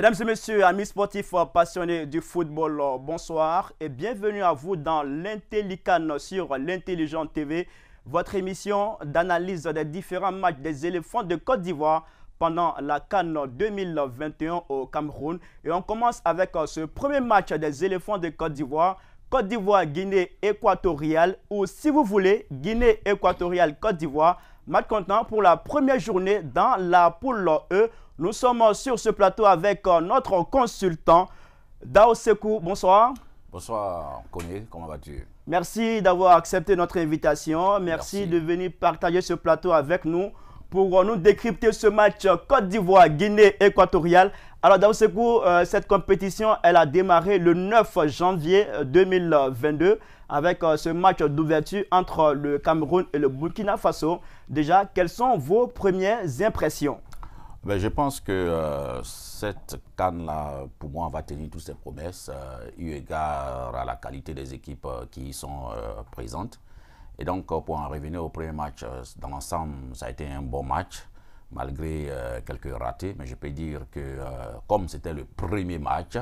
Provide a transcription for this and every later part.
Mesdames et messieurs, amis sportifs passionnés du football, bonsoir et bienvenue à vous dans l'Intellican sur l'Intelligent TV, votre émission d'analyse des différents matchs des éléphants de Côte d'Ivoire pendant la CAN 2021 au Cameroun. Et on commence avec ce premier match des éléphants de Côte d'Ivoire. Côte d'Ivoire, Guinée équatoriale ou si vous voulez, Guinée équatoriale, Côte d'Ivoire. Match comptant pour la première journée dans la poule E. Nous sommes sur ce plateau avec notre consultant Dao Sekou. Bonsoir. Bonsoir, Koné, comment vas-tu? Merci d'avoir accepté notre invitation. Merci de venir partager ce plateau avec nous pour nous décrypter ce match Côte d'Ivoire-Guinée équatoriale. Alors Dao Sekou, cette compétition, elle a démarré le 9 janvier 2022 avec ce match d'ouverture entre le Cameroun et le Burkina Faso. Déjà, quelles sont vos premières impressions? Ben, je pense que cette CAN-là, pour moi, va tenir toutes ses promesses, eu égard à la qualité des équipes qui y sont présentes. Et donc, pour en revenir au premier match, dans l'ensemble, ça a été un bon match, malgré quelques ratés. Mais je peux dire que, comme c'était le premier match,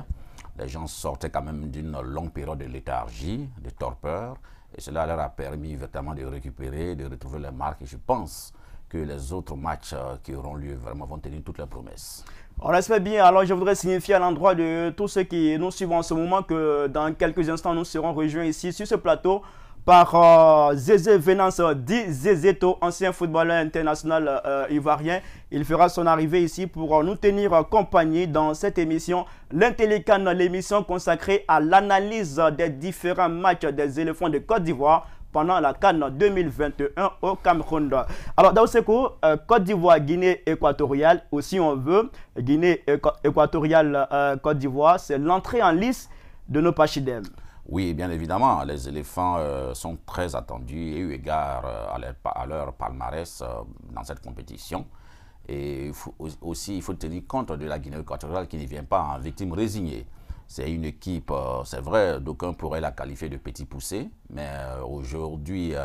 les gens sortaient quand même d'une longue période de léthargie, de torpeur. Et cela leur a permis vraiment de récupérer, de retrouver les marques. Et je pense que les autres matchs qui auront lieu vraiment vont tenir toutes les promesses. On espère bien. Alors, je voudrais signifier à l'endroit de tous ceux qui nous suivent en ce moment que dans quelques instants, nous serons rejoints ici sur ce plateau par Zézé Venance dit Zézéto, ancien footballeur international ivoirien. Il fera son arrivée ici pour nous tenir compagnie dans cette émission, l'Intellican, l'émission consacrée à l'analyse des différents matchs des éléphants de Côte d'Ivoire pendant la CAN 2021 au Cameroun. Alors, Dao Sekou, Côte d'Ivoire, Guinée équatoriale, ou si on veut, Guinée équatoriale, Côte d'Ivoire, c'est l'entrée en lice de nos Pachidem. Oui, bien évidemment, les éléphants sont très attendus et eu égard à leur palmarès dans cette compétition. Et il faut tenir compte de la Guinée équatoriale qui ne vient pas en victime résignée. C'est une équipe, c'est vrai, d'aucuns pourraient la qualifier de petit poussé, mais aujourd'hui,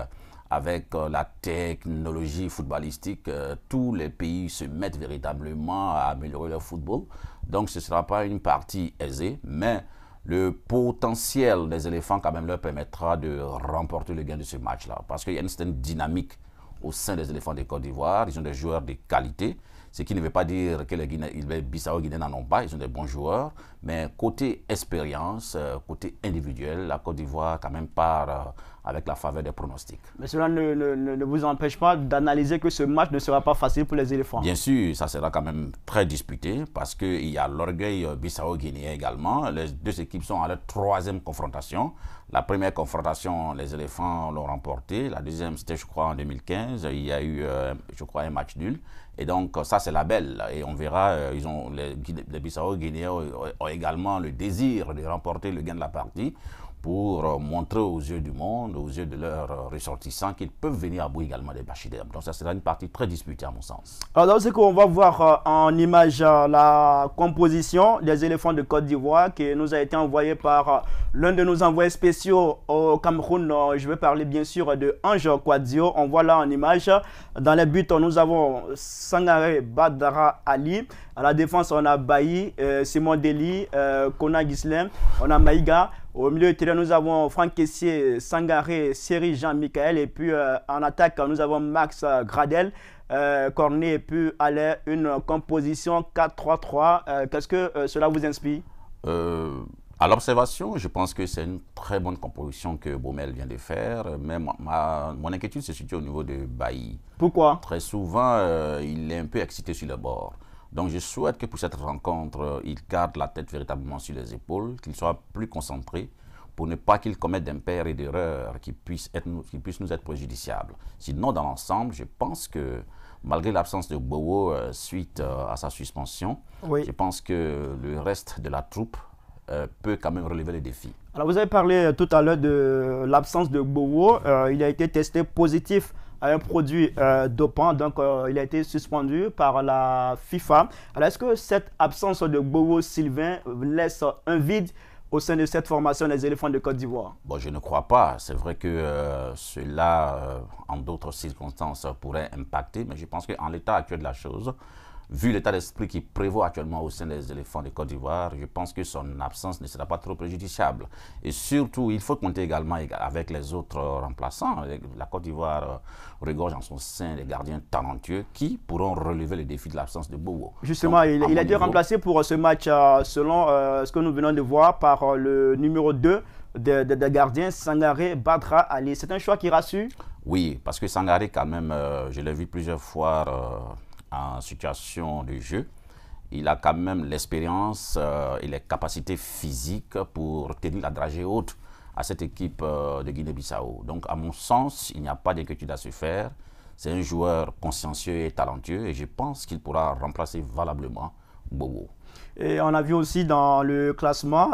avec la technologie footballistique, tous les pays se mettent véritablement à améliorer leur football. Donc ce ne sera pas une partie aisée, mais le potentiel des éléphants quand même leur permettra de remporter le gain de ce match-là. Parce qu'il y a une certaine dynamique au sein des éléphants de Côte d'Ivoire, ils ont des joueurs de qualité. Ce qui ne veut pas dire que les Bissau-Guinéens n'en ont pas, ils ont des bons joueurs. Mais côté expérience, côté individuel, la Côte d'Ivoire quand même part avec la faveur des pronostics. Mais cela ne vous empêche pas d'analyser que ce match ne sera pas facile pour les éléphants. Bien sûr, ça sera quand même très disputé parce qu'il y a l'orgueil Bissau-Guinéen également. Les deux équipes sont à leur troisième confrontation. La première confrontation, les éléphants l'ont remporté. La deuxième, c'était je crois en 2015. Il y a eu, je crois, un match nul. Et donc, ça, c'est la belle. Et on verra, les Bissau-Guinéens ont également le désir de remporter le gain de la partie pour montrer aux yeux du monde, aux yeux de leurs ressortissants, qu'ils peuvent venir à bout également des Pachidem. Donc, ça sera une partie très disputée, à mon sens. Alors, c'est qu'on va voir en image la composition des éléphants de Côte d'Ivoire qui nous a été envoyée par l'un de nos envoyés spéciaux au Cameroun. Je vais parler bien sûr de Ange Kouadio. On voit là en image. Dans les buts, nous avons Sangaré Badara Ali. À la défense, on a Bailly, Simon Deli, Kona Gislem, on a Maïga. Au milieu de terrain, nous avons Franck Kessié, Sangaré, Seri Jean-Michel. Et puis en attaque, nous avons Max Gradel, Cornet et puis Alain. Une composition 4-3-3. Qu'est-ce que cela vous inspire? À l'observation, je pense que c'est une très bonne composition que Baumel vient de faire. Mais mon inquiétude se situe au niveau de Bailly. Pourquoi? Très souvent, il est un peu excité sur le bord. Donc je souhaite que pour cette rencontre, il garde la tête véritablement sur les épaules, qu'il soit plus concentré pour ne pas qu'il commette d'impairs et d'erreurs qui puissent nous être préjudiciables. Sinon, dans l'ensemble, je pense que malgré l'absence de Bowo suite à sa suspension, je pense que le reste de la troupe peut quand même relever les défis. Alors vous avez parlé tout à l'heure de l'absence de Bowo. Il a été testé positif à un produit dopant, donc il a été suspendu par la FIFA. Alors est-ce que cette absence de Bowo Sylvain laisse un vide au sein de cette formation des éléphants de Côte d'Ivoire? Bon, je ne crois pas. C'est vrai que cela, en d'autres circonstances, pourrait impacter, mais je pense qu'en l'état actuel de la chose, vu l'état d'esprit qui prévaut actuellement au sein des éléphants de Côte d'Ivoire, je pense que son absence ne sera pas trop préjudiciable. Et surtout, il faut compter également avec les autres remplaçants. La Côte d'Ivoire regorge en son sein des gardiens talentueux qui pourront relever le défi de l'absence de Bobo. Justement, donc, il a été remplacé pour ce match, selon ce que nous venons de voir, par le numéro 2 de gardien, Sangaré Badra Ali. C'est un choix qui rassure? Oui, parce que Sangaré, quand même, je l'ai vu plusieurs fois en situation de jeu. Il a quand même l'expérience et les capacités physiques pour tenir la dragée haute à cette équipe de Guinée-Bissau. Donc, à mon sens, il n'y a pas d'inquiétude à se faire. C'est un joueur consciencieux et talentueux et je pense qu'il pourra remplacer valablement Bobo. Et on a vu aussi dans le classement,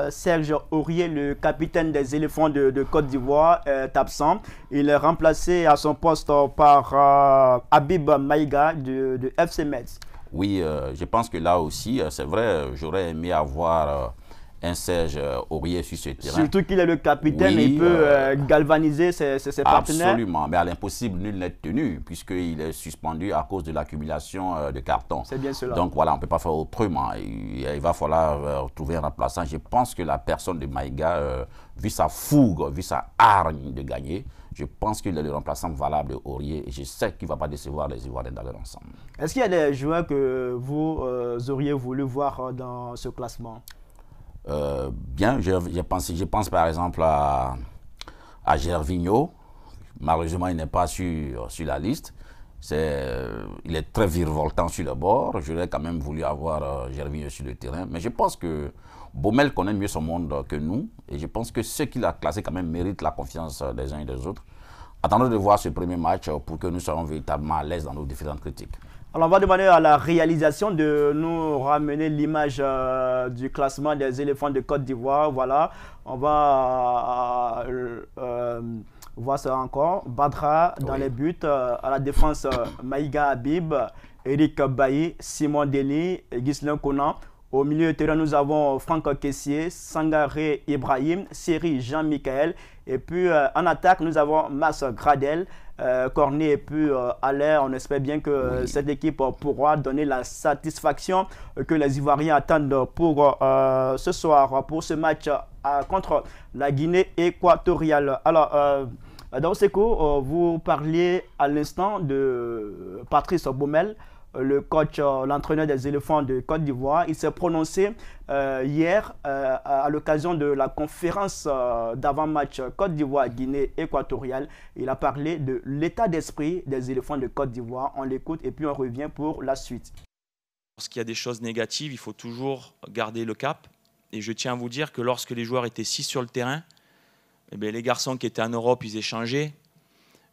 Serge Aurier, le capitaine des éléphants de Côte d'Ivoire, est absent. Il est remplacé à son poste par Habib Maïga de FC Metz. Oui, je pense que là aussi, c'est vrai, j'aurais aimé avoir un Serge Aurier sur ce terrain. Surtout qu'il est le capitaine, oui, il peut galvaniser ses partenaires. Absolument, mais à l'impossible, nul n'est tenu, puisqu'il est suspendu à cause de l'accumulation de cartons. C'est bien cela. Donc voilà, on ne peut pas faire autrement. Il va falloir trouver un remplaçant. Je pense que la personne de Maïga, vu sa fougue, vu sa hargne de gagner, je pense qu'il est le remplaçant valable de Aurier et je sais qu'il ne va pas décevoir les Ivoiriens dans leur ensemble. Est-ce qu'il y a des joueurs que vous auriez voulu voir dans ce classement? Bien, je pense par exemple à Gervinho. Malheureusement, il n'est pas sur la liste. Il est très virevoltant sur le bord. J'aurais quand même voulu avoir Gervinho sur le terrain. Mais je pense que Baumel connaît mieux son monde que nous. Et je pense que ceux qu'il a classés quand même méritent la confiance des uns et des autres. Attendons de voir ce premier match pour que nous soyons véritablement à l'aise dans nos différentes critiques. Alors, on va demander à la réalisation de nous ramener l'image du classement des éléphants de Côte d'Ivoire. Voilà, on va voir ça encore. Badra dans les buts, à la défense Maïga Habib, Eric Bailly, Simon Denis et Ghislain Conan. Au milieu de terrain, nous avons Franck Kessié, Sangaré Ibrahim, Seri Jean-Michel. Et puis en attaque, nous avons Mas Gradel, Cornet et puis Allaire. On espère bien que cette équipe pourra donner la satisfaction que les Ivoiriens attendent pour ce soir, pour ce match contre la Guinée équatoriale. Alors, dans Seko, vous parliez à l'instant de Patrice Baumel, le coach, l'entraîneur des éléphants de Côte d'Ivoire. Il s'est prononcé hier à l'occasion de la conférence d'avant-match Côte d'Ivoire-Guinée équatoriale. Il a parlé de l'état d'esprit des éléphants de Côte d'Ivoire. On l'écoute et puis on revient pour la suite. Lorsqu'il y a des choses négatives, il faut toujours garder le cap. Et je tiens à vous dire que lorsque les joueurs étaient 6 sur le terrain, eh bien, les garçons qui étaient en Europe, ils échangeaient.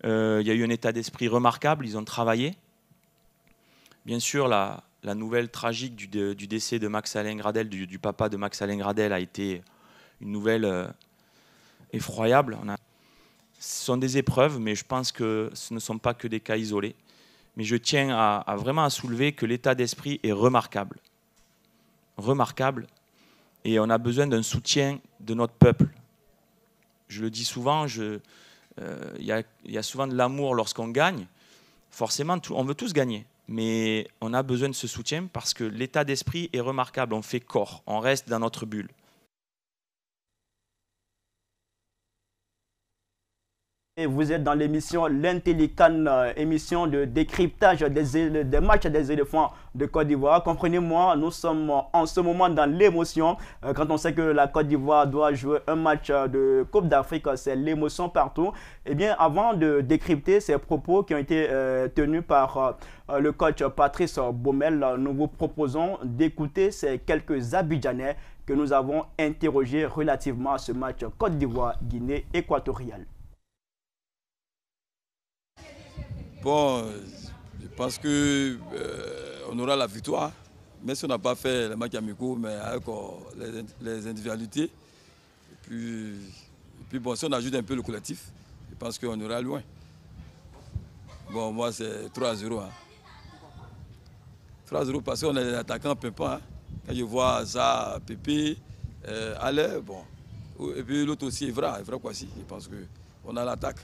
Il y a eu un état d'esprit remarquable, ils ont travaillé. Bien sûr, la nouvelle tragique du décès de Max-Alain Gradel, du papa de Max-Alain Gradel, a été une nouvelle effroyable. Ce sont des épreuves, mais je pense que ce ne sont pas que des cas isolés. Mais je tiens vraiment à soulever que l'état d'esprit est remarquable. Remarquable. Et on a besoin d'un soutien de notre peuple. Je le dis souvent, il y a souvent de l'amour lorsqu'on gagne. Forcément, on veut tous gagner. Mais on a besoin de ce soutien parce que l'état d'esprit est remarquable. On fait corps, on reste dans notre bulle. Et vous êtes dans l'émission L'Intellican, émission de décryptage des matchs des éléphants de Côte d'Ivoire. Comprenez-moi, nous sommes en ce moment dans l'émotion. Quand on sait que la Côte d'Ivoire doit jouer un match de Coupe d'Afrique, c'est l'émotion partout. Eh bien, avant de décrypter ces propos qui ont été tenus par le coach Patrice Baumel, nous vous proposons d'écouter ces quelques Abidjanais que nous avons interrogés relativement à ce match Côte d'Ivoire-Guinée équatoriale. Bon, je pense que on aura la victoire, même si on n'a pas fait les matchs amicaux, mais avec les individualités. Et puis bon, si on ajoute un peu le collectif, je pense qu'on ira loin. Bon, moi c'est 3-0. Hein. 3-0 parce qu'on est des attaquants pimpants. Hein. Quand je vois ça, Pépé, Allaire, bon. Et puis l'autre aussi, Evra Kwasi. Je pense qu'on a l'attaque.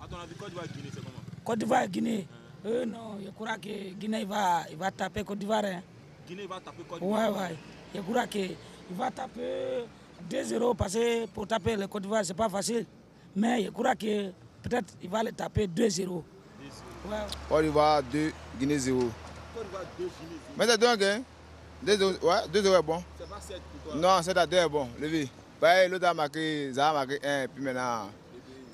À ton avis, Côte d'Ivoire-Guinée, c'est comment? Côte d'Ivoire-Guinée, Non, je crois que Guinée va taper Côte d'Ivoire. Hein. Guinée va taper Côte d'Ivoire. Ouais. Je crois qu'il va taper 2-0 parce que pour taper le Côte d'Ivoire, c'est pas facile. Mais je crois que peut-être il va le taper 2-0. Ouais. Côte d'Ivoire 2, Guinée 0. Côte d'Ivoire 2, Guinée 0. Mais c'est 2 gain. 2-0, ouais, 2-0 est bon. C'est pas 7 pour toi. Non, 7-2 est bon. Levé. Bah, l'autre a marqué, ça a marqué 1, puis maintenant,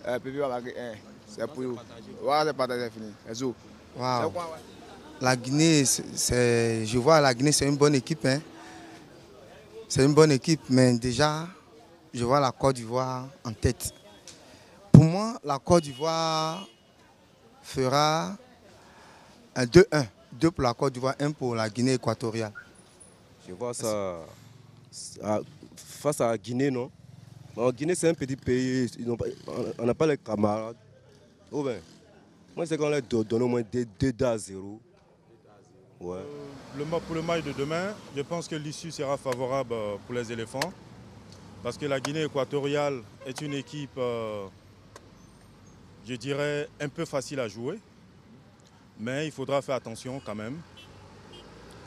Pépi va marquer 1. C'est pour vous. Ouais, c'est partagé, c'est fini. C'est tout. Wow. La Guinée, je vois la Guinée, c'est une bonne équipe. Hein. C'est une bonne équipe, mais déjà, je vois la Côte d'Ivoire en tête. Pour moi, la Côte d'Ivoire fera un 2-1. 2 pour la Côte d'Ivoire, 1 pour la Guinée équatoriale. Je vois ça face à la Guinée, non? En Guinée, c'est un petit pays, on n'a pas les camarades. Oh ben, moi, c'est qu'on leur donne au moins 2-0. Ouais. Pour le match de demain, je pense que l'issue sera favorable pour les éléphants. Parce que la Guinée équatoriale est une équipe, je dirais, un peu facile à jouer. Mais il faudra faire attention quand même.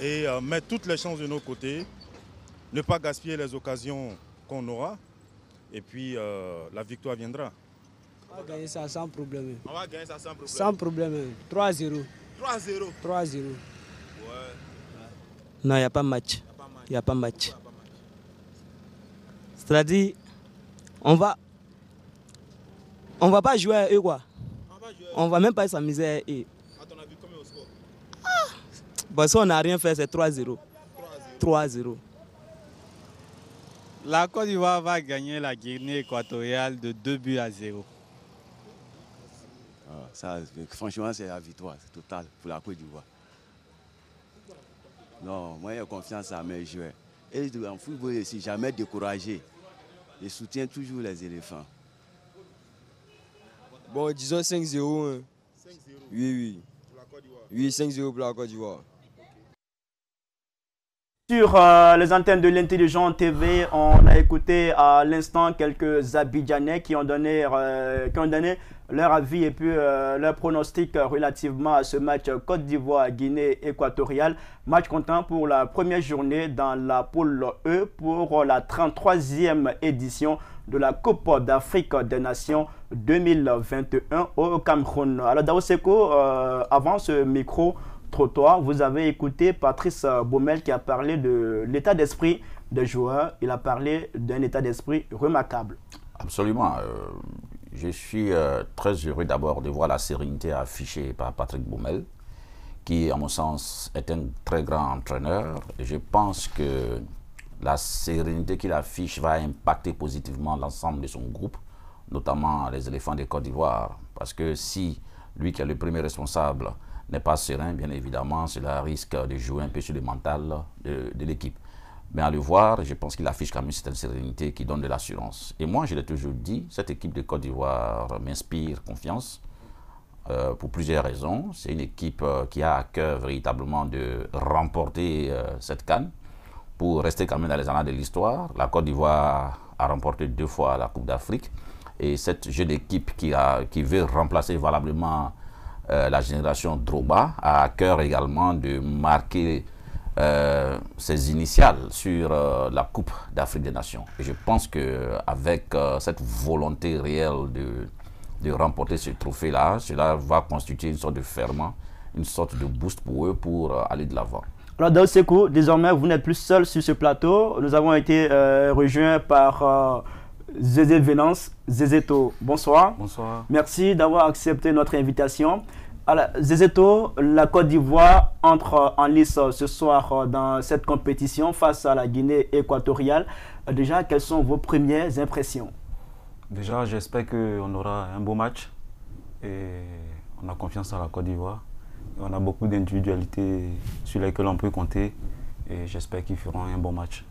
Et mettre toutes les chances de nos côtés. Ne pas gaspiller les occasions qu'on aura. Et puis la victoire viendra. On va gagner ça sans problème. On va gagner ça sans problème. Sans problème. 3-0. 3-0. 3-0. Ouais. Non, il n'y a pas de match. Il n'y a pas de match. C'est-à-dire, on va pas jouer à eux, quoi. On va même pas s'amuser à eux. À ton avis, combien au score? Parce qu'on n'a rien fait, c'est 3-0. 3-0. La Côte d'Ivoire va gagner la Guinée équatoriale de 2-0. Franchement, c'est la victoire totale pour la Côte d'Ivoire. Non, moi j'ai confiance à mes joueurs. Et en football, je ne suis jamais découragé. Je soutiens toujours les éléphants. Bon, disons 5-0. Hein. 5-0. Oui. Pour la Côte d'Ivoire. Oui, 5-0 pour la Côte d'Ivoire. Sur les antennes de l'Intelligent TV, on a écouté à l'instant quelques Abidjanais qui ont donné leur avis et puis leur pronostic relativement à ce match Côte d'Ivoire-Guinée équatoriale. Match comptant pour la première journée dans la poule E pour la 33e édition de la Coupe d'Afrique des Nations 2021 au Cameroun. Alors Daoseko, avant ce micro-trottoir, vous avez écouté Patrice Baumel qui a parlé de l'état d'esprit des joueurs. Il a parlé d'un état d'esprit remarquable. Absolument. Je suis très heureux d'abord de voir la sérénité affichée par Patrick Baumel, qui, à mon sens, est un très grand entraîneur. Et je pense que la sérénité qu'il affiche va impacter positivement l'ensemble de son groupe, notamment les éléphants de Côte d'Ivoire. Parce que si lui, qui est le premier responsable, n'est pas serein, bien évidemment, cela risque de jouer un peu sur le mental de l'équipe. Mais à le voir, je pense qu'il affiche quand même cette sérénité qui donne de l'assurance. Et moi, je l'ai toujours dit, cette équipe de Côte d'Ivoire m'inspire confiance pour plusieurs raisons. C'est une équipe qui a à cœur véritablement de remporter cette CAN pour rester quand même dans les annales de l'histoire. La Côte d'Ivoire a remporté 2 fois la Coupe d'Afrique. Et cette jeune équipe qui veut remplacer valablement la génération Drogba a à cœur également de marquer ses initiales sur la Coupe d'Afrique des Nations. Et je pense qu'avec cette volonté réelle de remporter ce trophée-là, cela va constituer une sorte de ferment, une sorte de boost pour eux pour aller de l'avant. Alors Daoseko, désormais vous n'êtes plus seul sur ce plateau. Nous avons été rejoints par Zézé Venance, Zézéto. Bonsoir. Bonsoir. Merci d'avoir accepté notre invitation. Alors, Zézéto, la Côte d'Ivoire entre en lice ce soir dans cette compétition face à la Guinée équatoriale. Déjà, quelles sont vos premières impressions? Déjà, j'espère qu'on aura un beau match et on a confiance à la Côte d'Ivoire. On a beaucoup d'individualités sur lesquelles on peut compter et j'espère qu'ils feront un bon match.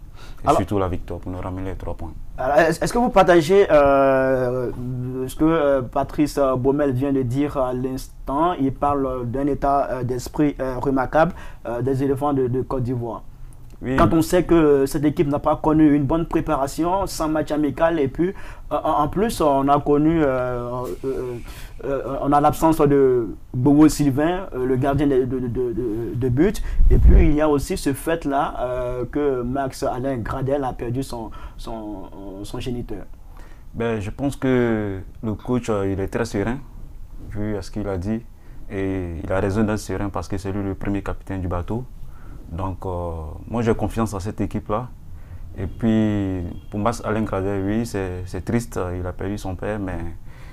Et surtout la victoire pour nous ramener les 3 points. Est-ce que vous partagez ce que Patrice Baumel vient de dire à l'instant? Il parle d'un état d'esprit remarquable des éléphants de Côte d'Ivoire. Oui. Quand on sait que cette équipe n'a pas connu une bonne préparation, sans match amical, et puis en plus on a connu, on a l'absence de Bobo Sylvain, le gardien de but, et puis il y a aussi ce fait-là que Max Alain Gradel a perdu son géniteur. Ben, je pense que le coach il est très serein, vu ce qu'il a dit, et il a raison d'être serein parce que c'est lui le premier capitaine du bateau. Donc, moi j'ai confiance en cette équipe-là. Et puis, pour Max Alain Gradel, oui, c'est triste, il a perdu son père, mais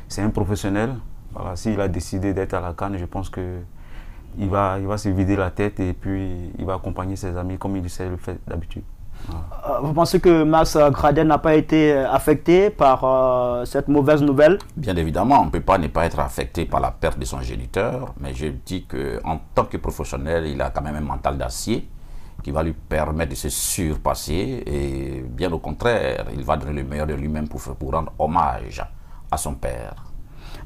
c'est un professionnel. Voilà, s'il a décidé d'être à la CAN, je pense qu'il va se vider la tête et puis il va accompagner ses amis comme il sait le faire d'habitude. Voilà. Vous pensez que Max Gradel n'a pas été affecté par cette mauvaise nouvelle? Bien évidemment, on ne peut pas ne pas être affecté par la perte de son géniteur, mais je dis qu'en tant que professionnel, il a quand même un mental d'acier qui va lui permettre de se surpasser et bien au contraire, il va donner le meilleur de lui-même pour rendre hommage à son père.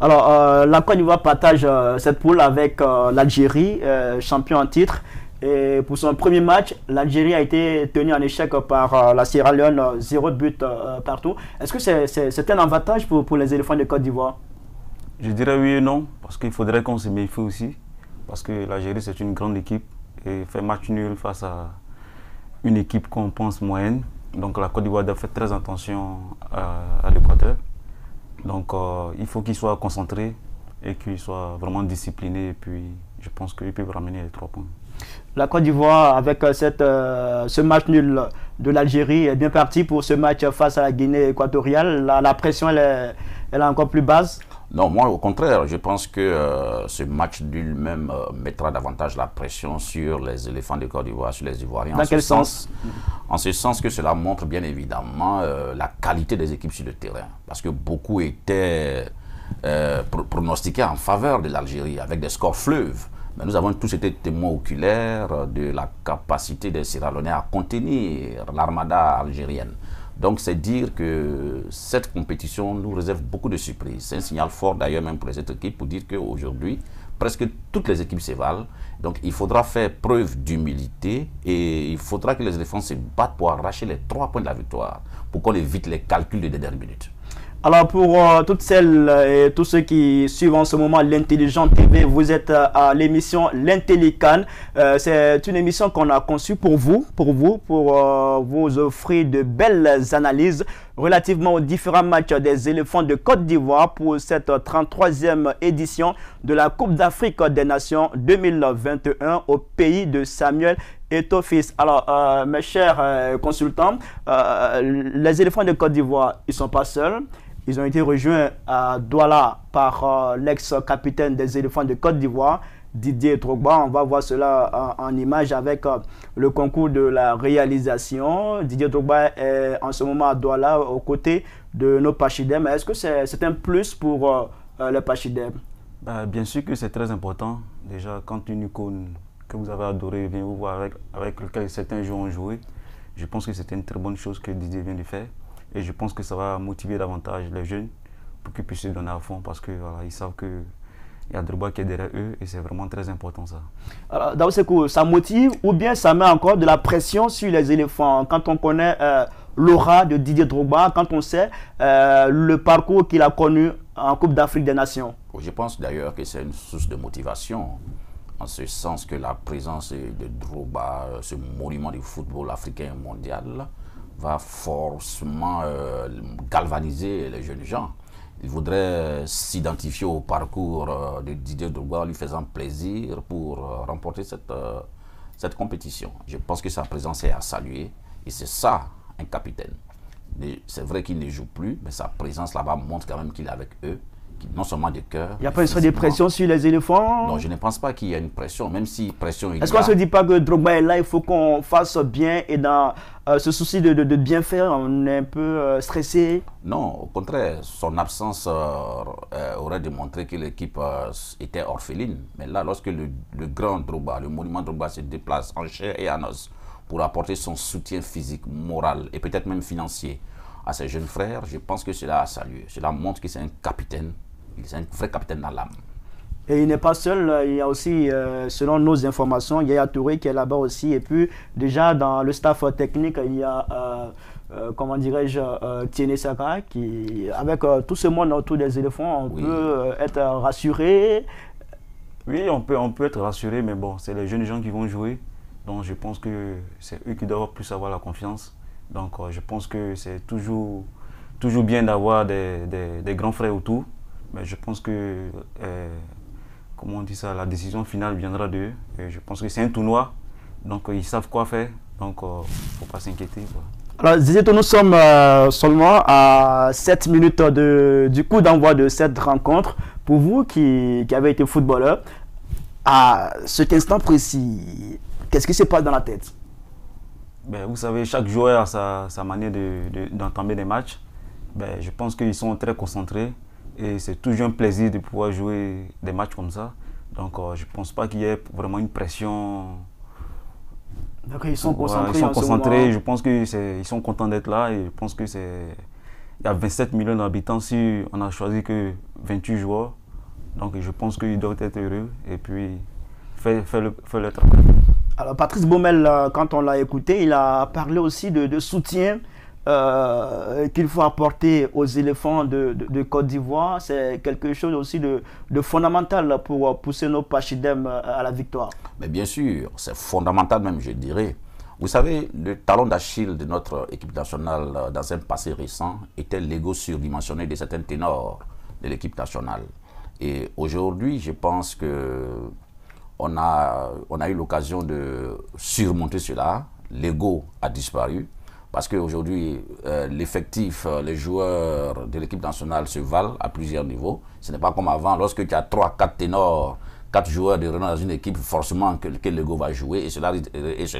Alors, la Côte d'Ivoire partage cette poule avec l'Algérie, champion en titre. Et pour son premier match, l'Algérie a été tenue en échec par la Sierra Leone, 0 but partout. Est-ce que c'est un avantage pour les éléphants de Côte d'Ivoire? Je dirais oui et non, parce qu'il faudrait qu'on se méfie aussi. Parce que l'Algérie, c'est une grande équipe. Et faire match nul face à une équipe qu'on pense moyenne. Donc la Côte d'Ivoire doit faire très attention à l'Équateur. Donc il faut qu'il soit concentré et qu'il soit vraiment discipliné. Et puis je pense qu'ils peuvent ramener les 3 points. La Côte d'Ivoire, avec ce match nul de l'Algérie, est bien partie pour ce match face à la Guinée équatoriale. La pression, elle est encore plus basse? Non, moi au contraire, je pense que ce match nul même mettra davantage la pression sur les éléphants de Côte d'Ivoire, sur les Ivoiriens. Dans quel sens? En ce sens que cela montre bien évidemment la qualité des équipes sur le terrain. Parce que beaucoup étaient pronostiqués en faveur de l'Algérie avec des scores fleuves. Mais nous avons tous été témoins oculaires de la capacité des Sierra Leonais à contenir l'armada algérienne. Donc c'est dire que cette compétition nous réserve beaucoup de surprises. C'est un signal fort d'ailleurs même pour les autres équipes pour dire qu'aujourd'hui, presque toutes les équipes se valent. Donc il faudra faire preuve d'humilité et il faudra que les éléphants se battent pour arracher les 3 points de la victoire, pour qu'on évite les calculs des dernières minutes. Alors pour toutes celles et tous ceux qui suivent en ce moment l'Intelligent TV, vous êtes à l'émission L'Intellican. C'est une émission qu'on a conçue pour vous vous offrir de belles analyses relativement aux différents matchs des éléphants de Côte d'Ivoire pour cette 33e édition de la Coupe d'Afrique des Nations 2021 au pays de Samuel Eto'o-Fils. Alors, mes chers consultants, les éléphants de Côte d'Ivoire, ils ne sont pas seuls. Ils ont été rejoints à Douala par l'ex-capitaine des éléphants de Côte d'Ivoire, Didier Drogba. On va voir cela en image avec le concours de la réalisation. Didier Drogba est en ce moment à Douala aux côtés de nos Pachidem. Est-ce que c'est un plus pour les Pachidem? Bien sûr que c'est très important. Déjà, quand une icône que vous avez adorée vient vous voir avec lequel certains joueurs ont joué, je pense que c'était une très bonne chose que Didier vient de faire. Et je pense que ça va motiver davantage les jeunes pour qu'ils puissent se donner à fond parce qu'ils voilà, savent qu'il y a Drogba qui est derrière eux et c'est vraiment très important ça. Alors, Daouda Sekou, ça motive ou bien ça met encore de la pression sur les éléphants quand on connaît l'aura de Didier Drogba, quand on sait le parcours qu'il a connu en Coupe d'Afrique des Nations? Je pense d'ailleurs que c'est une source de motivation, en ce sens que la présence de Drogba, ce monument du football africain et mondial, va forcément galvaniser les jeunes gens. Ils voudraient s'identifier au parcours de Didier Drogba, lui faisant plaisir pour remporter cette compétition. Je pense que sa présence est à saluer et c'est ça un capitaine. C'est vrai qu'il ne joue plus, mais sa présence là-bas montre quand même qu'il est avec eux, non seulement de cœur. Il n'y a pas une sorte de pression sur les éléphants? Non, je ne pense pas qu'il y ait une pression, même si pression il y a. Est-ce qu'on ne se dit pas que Drogba est là, il faut qu'on fasse bien et dans ce souci de bien faire, on est un peu stressé? Non, au contraire, son absence aurait démontré que l'équipe était orpheline. Mais là, lorsque le grand Drogba, le monument Drogba se déplace en chair et en os pour apporter son soutien physique, moral et peut-être même financier à ses jeunes frères, je pense que cela a salué. Cela montre que c'est un capitaine. Il est un vrai capitaine dans l'âme. Et il n'est pas seul, il y a aussi, selon nos informations, Yaya Touré qui est là-bas aussi. Et puis, déjà, dans le staff technique, il y a, comment dirais-je, Tiene Saka, qui, avec tout ce monde autour des éléphants, on peut être rassuré. Oui, on peut être rassuré, mais bon, c'est les jeunes gens qui vont jouer. Donc, je pense que c'est eux qui doivent plus avoir la confiance. Donc, je pense que c'est toujours bien d'avoir des grands frères autour. Mais je pense que, comment on dit ça, la décision finale viendra d'eux. Et je pense que c'est un tournoi, donc ils savent quoi faire. Donc, il ne faut pas s'inquiéter. Alors, Zézeto, nous sommes seulement à 7 minutes du coup d'envoi de cette rencontre. Pour vous qui avez été footballeur, à cet instant précis, qu'est-ce qui se passe dans la tête? Ben, vous savez, chaque joueur a sa manière d'entamer des matchs. Ben, je pense qu'ils sont très concentrés et c'est toujours un plaisir de pouvoir jouer des matchs comme ça. Donc, je ne pense pas qu'il y ait vraiment une pression. Donc, ils sont concentrés. Ils sont concentrés. Je pense qu'ils sont contents d'être là et je pense que il y a 27 millions d'habitants si on a choisi que 28 joueurs. Donc, je pense qu'ils doivent être heureux et puis faire le travail. Alors, Patrice Baumel, quand on l'a écouté, il a parlé aussi de soutien qu'il faut apporter aux éléphants de Côte d'Ivoire. C'est quelque chose aussi de fondamental pour pousser nos Pachidem à la victoire. Mais bien sûr, c'est fondamental même, je dirais. Vous savez, le talon d'Achille de notre équipe nationale dans un passé récent était l'ego surdimensionné de certains ténors de l'équipe nationale. Et aujourd'hui, je pense que on a eu l'occasion de surmonter cela. L'ego a disparu. Parce qu'aujourd'hui, l'effectif, les joueurs de l'équipe nationale se valent à plusieurs niveaux. Ce n'est pas comme avant, lorsque tu as 3, 4 ténors, 4 joueurs de renom dans une équipe, forcément que l'ego va jouer et cela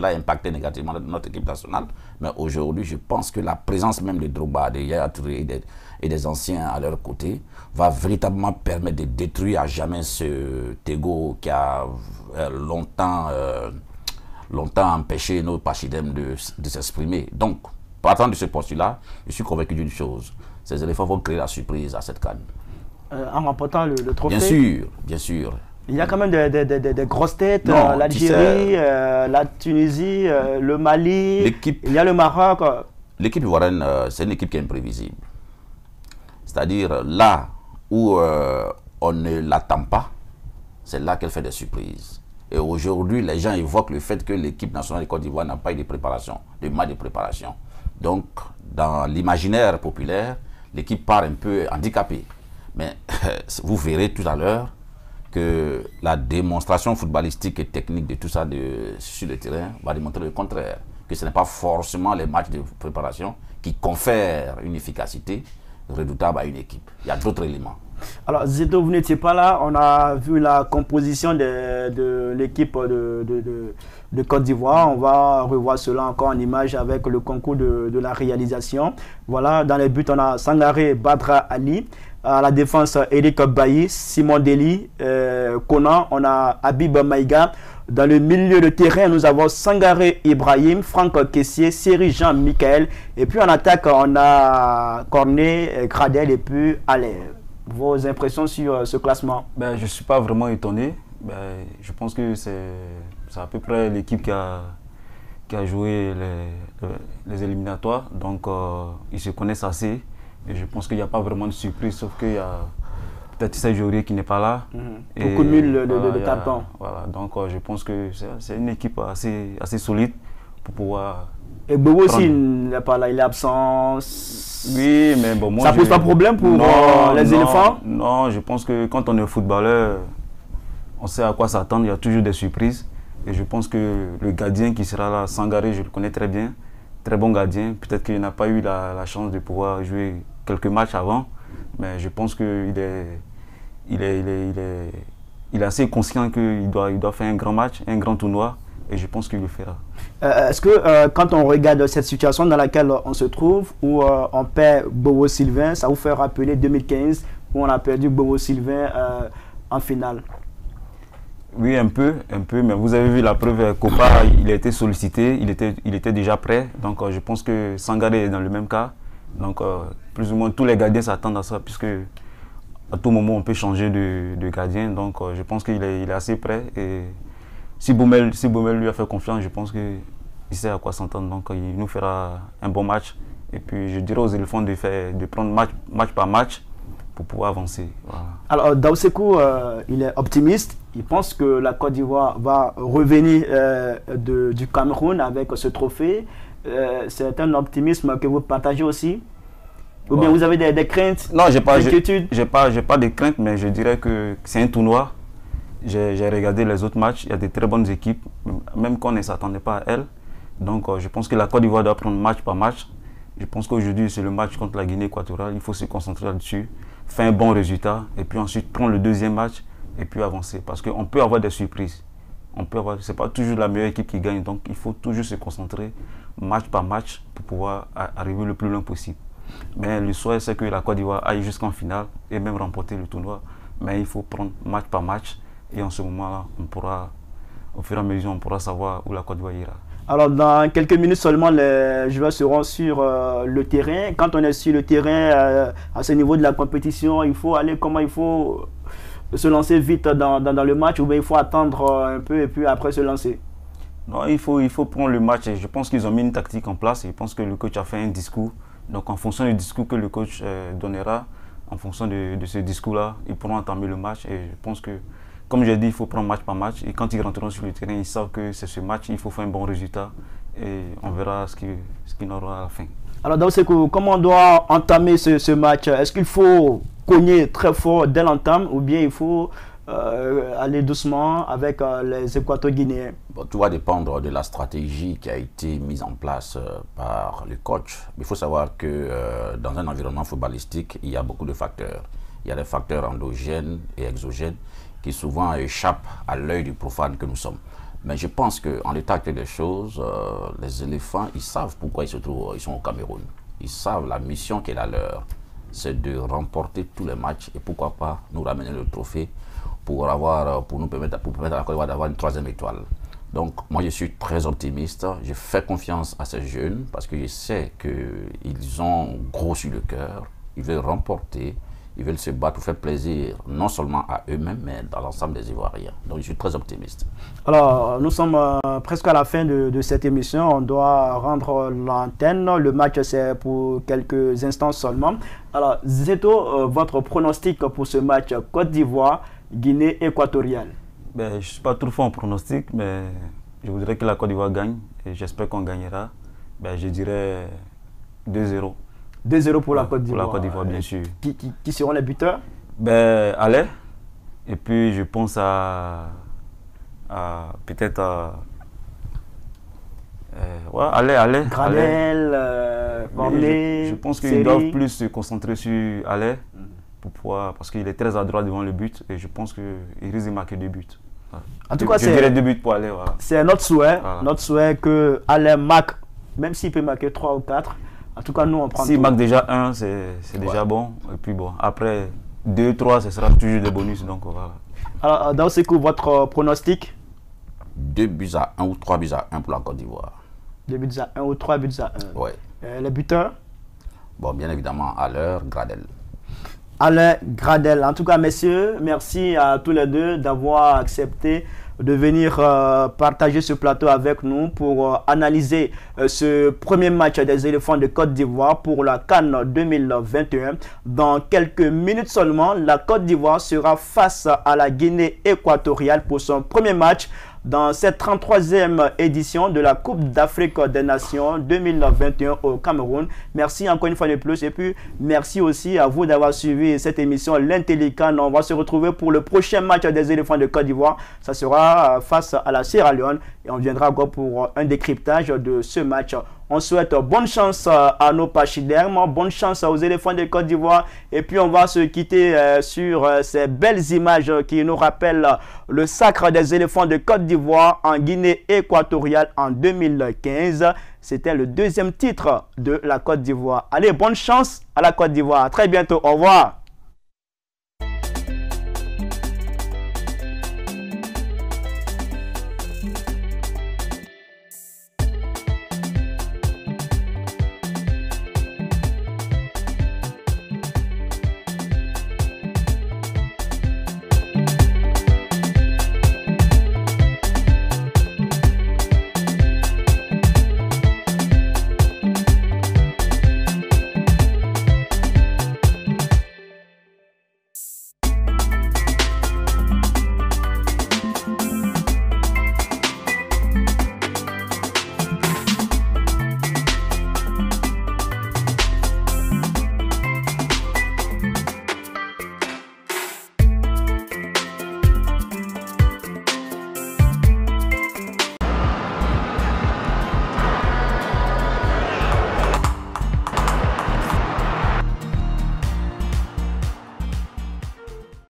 a impacté négativement notre équipe nationale. Mais aujourd'hui, je pense que la présence même de Drogba, de Yaya Touré et des anciens à leur côté va véritablement permettre de détruire à jamais cet ego qui a longtemps empêché nos Pachidem de s'exprimer. Donc, partant de ce postulat, je suis convaincu d'une chose. Ces éléphants vont créer la surprise à cette CAN. En remportant le trophée? Bien sûr, bien sûr. Il y a quand même des grosses têtes, l'Algérie, la Tunisie, le Mali, il y a le Maroc. L'équipe ivoirienne, c'est une équipe qui est imprévisible. C'est-à-dire là où on ne l'attend pas, c'est là qu'elle fait des surprises. Et aujourd'hui, les gens évoquent le fait que l'équipe nationale de Côte d'Ivoire n'a pas eu de préparation, de match de préparation. Donc, dans l'imaginaire populaire, l'équipe part un peu handicapée. Mais vous verrez tout à l'heure que la démonstration footballistique et technique de tout ça sur le terrain va démontrer le contraire. Que ce n'est pas forcément les matchs de préparation qui confèrent une efficacité redoutable à une équipe. Il y a d'autres éléments. Alors, Zézeto, vous n'étiez pas là. On a vu la composition de l'équipe de Côte d'Ivoire. On va revoir cela encore en image avec le concours de la réalisation. Voilà, dans les buts, on a Sangaré Badra Ali. À la défense, Eric Bailly, Simon Deli, Conan. On a Habib Maïga. Dans le milieu de terrain, nous avons Sangaré Ibrahim, Franck Kessier, Seri Jean-Michael. Et puis en attaque, on a Cornet, Gradel et puis Alain. Vos impressions sur ce classement? Je ne suis pas vraiment étonné. Je pense que c'est à peu près l'équipe qui a joué les éliminatoires. Donc, ils se connaissent assez. Et je pense qu'il n'y a pas vraiment de surprise, sauf qu'il y a peut-être Serge Aurier qui n'est pas là. Beaucoup de cumul de tapants. Voilà, donc je pense que c'est une équipe assez solide pour pouvoir... Et Bobo aussi, il n'est pas là, il est absent. Oui, mais bon, moi... Ça pose pas de problème pour les éléphants? Non, je pense que quand on est footballeur, on sait à quoi s'attendre, il y a toujours des surprises. Et je pense que le gardien qui sera là, Sangaré, je le connais très bien. Très bon gardien. Peut-être qu'il n'a pas eu la chance de pouvoir jouer quelques matchs avant. Mais je pense qu'il est assez conscient qu'il doit faire un grand match, un grand tournoi. Et je pense qu'il le fera. Est-ce que quand on regarde cette situation dans laquelle on se trouve, où on perd Bobo Sylvain, ça vous fait rappeler 2015, où on a perdu Bobo Sylvain en finale? Oui, un peu, mais vous avez vu la preuve, Copa, il a été sollicité, il était déjà prêt. Donc je pense que Sangaré est dans le même cas. Donc plus ou moins tous les gardiens s'attendent à ça, puisque à tout moment, on peut changer de gardien. Donc, je pense qu'il est assez prêt. Et si Boumel lui a fait confiance, je pense qu'il sait à quoi s'entendre. Donc, il nous fera un bon match. Et puis, je dirais aux éléphants de prendre match par match pour pouvoir avancer. Voilà. Alors, Daousekou, il est optimiste. Il pense que la Côte d'Ivoire va revenir du Cameroun avec ce trophée. C'est un optimisme que vous partagez aussi? Ou bien vous avez des craintes? Non, j'ai pas de craintes, mais je dirais que c'est un tournoi. J'ai regardé les autres matchs. Il y a de très bonnes équipes, même qu'on ne s'attendait pas à elles. Donc, je pense que la Côte d'Ivoire doit prendre match par match. Je pense qu'aujourd'hui, c'est le match contre la Guinée équatoriale. Il faut se concentrer là-dessus, faire un bon résultat, et puis ensuite prendre le deuxième match, et puis avancer. Parce qu'on peut avoir des surprises. Ce n'est pas toujours la meilleure équipe qui gagne. Donc, il faut toujours se concentrer match par match pour pouvoir arriver le plus loin possible. Mais le souhait, c'est que la Côte d'Ivoire aille jusqu'en finale et même remporter le tournoi. Mais il faut prendre match par match. Et en ce moment-là, au fur et à mesure, on pourra savoir où la Côte d'Ivoire ira. Alors, dans quelques minutes seulement, les joueurs seront sur le terrain. Quand on est sur le terrain, à ce niveau de la compétition, il faut aller comment? Il faut se lancer vite dans le match, ou bien il faut attendre un peu et puis après se lancer? Non, il faut prendre le match. Et je pense qu'ils ont mis une tactique en place. Je pense que le coach a fait un discours. Donc, en fonction du discours que le coach donnera, en fonction de ce discours-là, ils pourront entamer le match. Et je pense que, comme j'ai dit, il faut prendre match par match. Et quand ils rentreront sur le terrain, ils savent que c'est ce match, il faut faire un bon résultat. Et on verra ce qu'il aura à la fin. Alors, Daousekou, comment on doit entamer ce match? Est-ce qu'il faut cogner très fort dès l'entame, ou bien il faut aller doucement avec les Équato-Guinéens? Bon, tout va dépendre de la stratégie qui a été mise en place par le coach. Il faut savoir que dans un environnement footballistique, il y a beaucoup de facteurs. Il y a des facteurs endogènes et exogènes qui souvent échappent à l'œil du profane que nous sommes. Mais je pense qu'en l'état actuel des choses, les éléphants, ils savent pourquoi ils sont au Cameroun. Ils savent la mission qui est la leur. C'est de remporter tous les matchs et pourquoi pas nous ramener le trophée pour nous permettre à la Côte d'Ivoire d'avoir une 3e étoile. Donc moi je suis très optimiste, je fais confiance à ces jeunes parce que je sais qu'ils ont gros sur le cœur, ils veulent remporter, ils veulent se battre pour faire plaisir non seulement à eux-mêmes mais dans l'ensemble des Ivoiriens. Donc je suis très optimiste. Alors nous sommes presque à la fin de cette émission, on doit rendre l'antenne, le match c'est pour quelques instants seulement. Alors Zeto, votre pronostic pour ce match Côte d'Ivoire, Guinée équatoriale? Je ne suis pas trop fort en pronostic, mais je voudrais que la Côte d'Ivoire gagne et j'espère qu'on gagnera. Je dirais 2-0. 2-0 pour la Côte d'Ivoire. Pour la Côte d'Ivoire, bien sûr. Qui seront les buteurs? Allez. Et puis je pense à peut-être Allez. Gradel, je pense qu'ils doivent plus se concentrer sur Allez. Parce qu'il est très adroit devant le but et je pense qu'il risque de marquer 2 buts. Voilà. En tout cas, je dirais 2 buts pour Allez. Voilà. C'est notre souhait, voilà. Que Allez marque, même s'il peut marquer 3 ou 4. En tout cas, nous on prend. S'il marque déjà 1, c'est déjà bon. Et puis bon, après 2, 3, ce sera toujours des bonus. Donc voilà. Alors, Daousekou, votre pronostic? 2 buts à 1 ou 3 buts à 1 pour la Côte d'Ivoire. 2 buts à 1 ou 3 buts à 1. Oui. Les buteurs? Bon, bien évidemment, à l'heure, Gradel. Alain Gradel. En tout cas, messieurs, merci à tous les deux d'avoir accepté de venir partager ce plateau avec nous pour analyser ce premier match des éléphants de Côte d'Ivoire pour la CAN 2021. Dans quelques minutes seulement, la Côte d'Ivoire sera face à la Guinée équatoriale pour son premier match dans cette 33e édition de la Coupe d'Afrique des Nations 2021 au Cameroun. Merci encore une fois de plus et puis merci aussi à vous d'avoir suivi cette émission L'Intellican. On va se retrouver pour le prochain match des éléphants de Côte d'Ivoire. Ça sera face à la Sierra Leone et on viendra encore pour un décryptage de ce match. On souhaite bonne chance à nos pachydermes, bonne chance aux éléphants de Côte d'Ivoire. Et puis on va se quitter sur ces belles images qui nous rappellent le sacre des éléphants de Côte d'Ivoire en Guinée équatoriale en 2015. C'était le 2e titre de la Côte d'Ivoire. Allez, bonne chance à la Côte d'Ivoire. À très bientôt. Au revoir.